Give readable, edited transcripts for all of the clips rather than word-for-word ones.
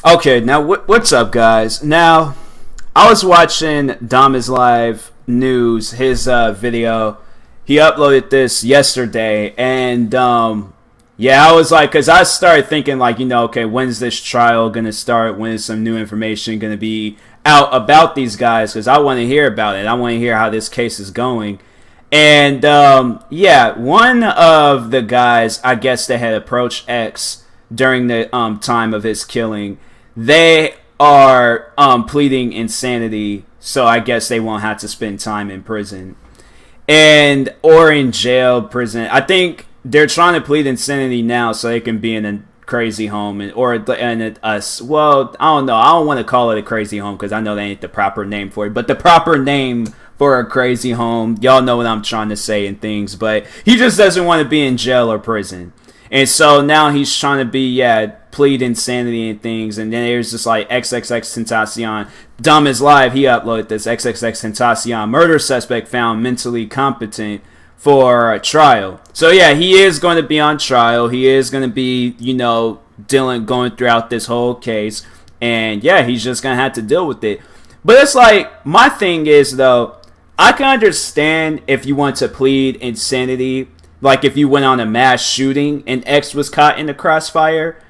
Okay, now what's up, guys? Now, I was watching Dama's Live News, his video. He uploaded this yesterday, and yeah, I was like, because I started thinking, like, okay, when's this trial gonna start? When is some new information gonna be out about these guys? Because I want to hear about it. I want to hear how this case is going. And yeah, one of the guys, I guess, that had approached X during the time of his killing, they are pleading insanity, so I guess they won't have to spend time in prison or in jail, prison. I think they're trying to plead insanity now so they can be in a crazy home well, I don't know. I don't want to call it a crazy home because I know that ain't the proper name for it, but the proper name for a crazy home, y'all know what I'm trying to say and things, but he just doesn't want to be in jail or prison. And so now he's trying to plead insanity and things. And then there's just like XXXTentacion. Dumb is Live, he uploaded this. XXXTentacion, murder suspect found mentally competent for a trial. So yeah, he is going to be on trial. He is going to be, going throughout this whole case. And yeah, he's just going to have to deal with it. But it's like, my thing is though, I can understand if you want to plead insanity, like if you went on a mass shooting and X was caught in the crossfire,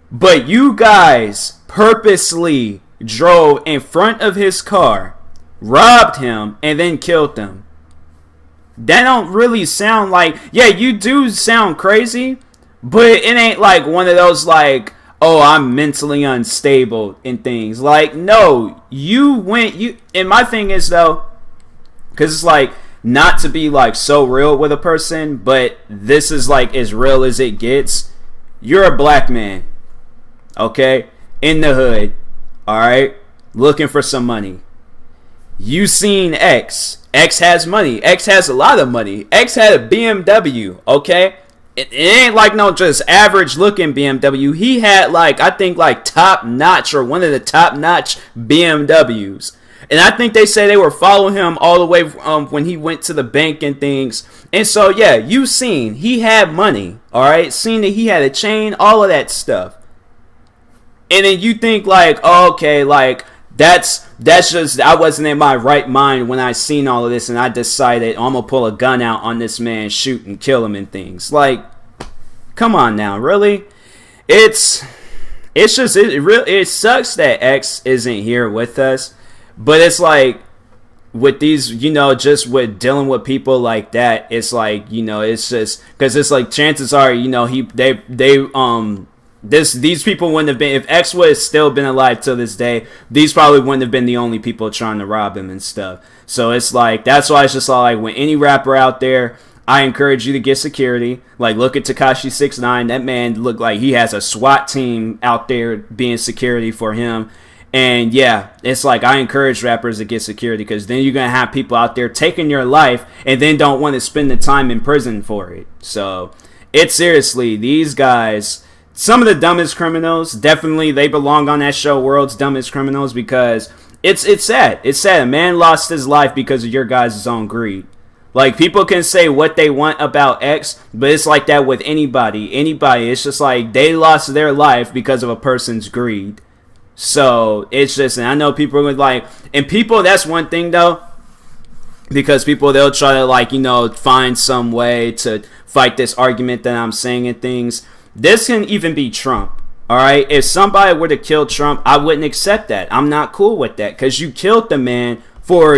but you guys purposely drove in front of his car, robbed him, and then killed him. That don't really sound like, yeah, you do sound crazy, but it ain't like one of those like, oh, I'm mentally unstable and things. Like, no, and my thing is though, because it's like, not to be like so real with a person, but this is like as real as it gets. You're a black man, okay, in the hood, all right, looking for some money. You seen X. X has money. X has a lot of money. X had a BMW, okay. It ain't like no just average looking BMW. He had like, I think like top notch or one of the top notch BMWs. And I think they say they were following him all the way when he went to the bank and things. And so, yeah, you seen he had money, all right? Seen that he had a chain, all of that stuff. And then you think like, oh, okay, like that's just, I wasn't in my right mind when I seen all of this and I decided I'm going to pull a gun out on this man, shoot and kill him and things. Like, come on now, really? It sucks that X isn't here with us. But it's like, with these, just with dealing with people like that, it's like, it's just, because it's like, chances are, these people wouldn't have been, if X would have still been alive till this day, these probably wouldn't have been the only people trying to rob him and stuff. So it's like, that's why it's just like, when any rapper out there, I encourage you to get security. Like, look at Tekashi 6ix9ine. That man looked like he has a SWAT team out there being security for him. And yeah, it's like, I encourage rappers to get security because then you're going to have people out there taking your life and then don't want to spend the time in prison for it. So it's seriously, these guys, some of the dumbest criminals, definitely they belong on that show, World's Dumbest Criminals, because it's sad. It's sad. A man lost his life because of your guys' own greed. Like, people can say what they want about X, but it's like that with anybody. It's just like they lost their life because of a person's greed. So it's just, and I know people are like, and people, that's one thing though, because people, they'll try to like, find some way to fight this argument that I'm saying and things. This can even be Trump. All right. If somebody were to kill Trump, I wouldn't accept that. I'm not cool with that because you killed the man for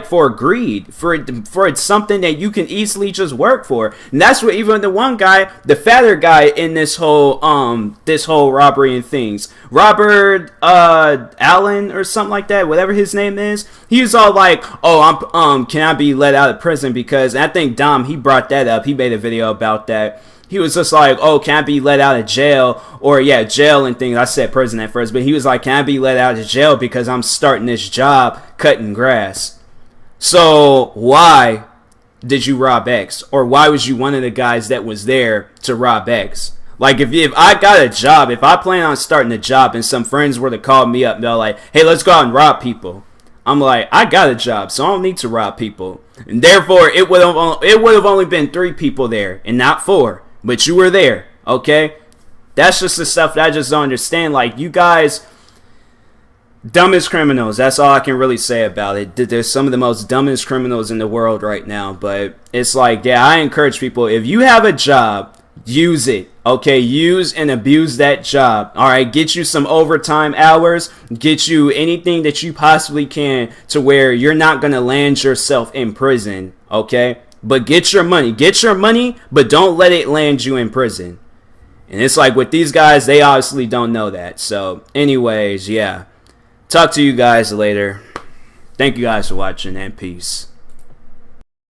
for greed, for something that you can easily just work for. And that's what even the one guy, the fatter guy in this whole robbery and things, Robert Allen or something like that, whatever his name is, he was all like, oh, can I be let out of prison? Because I think Dom, he brought that up. He made a video about that. He was just like, oh, can I be let out of jail? Or yeah, jail and things. I said prison at first, but he was like, can I be let out of jail because I'm starting this job cutting grass? So why did you rob X? Or why was you one of the guys that was there to rob X? Like, if I got a job, if I plan on starting a job and some friends were to call me up, they're like, hey, let's go out and rob people. I'm like, I got a job, so I don't need to rob people. And therefore, it would have only been 3 people there and not 4. But you were there, okay? That's just the stuff that I just don't understand. Like, you guys, dumbest criminals. That's all I can really say about it. There's some of the most dumbest criminals in the world right now. But it's like, yeah, I encourage people, if you have a job, use it. Okay, use and abuse that job. All right, get you some overtime hours. Get you anything that you possibly can to where you're not going to land yourself in prison. Okay, but get your money. Get your money, but don't let it land you in prison. And it's like with these guys, they obviously don't know that. So anyways, yeah. Talk to you guys later. Thank you guys for watching, and peace.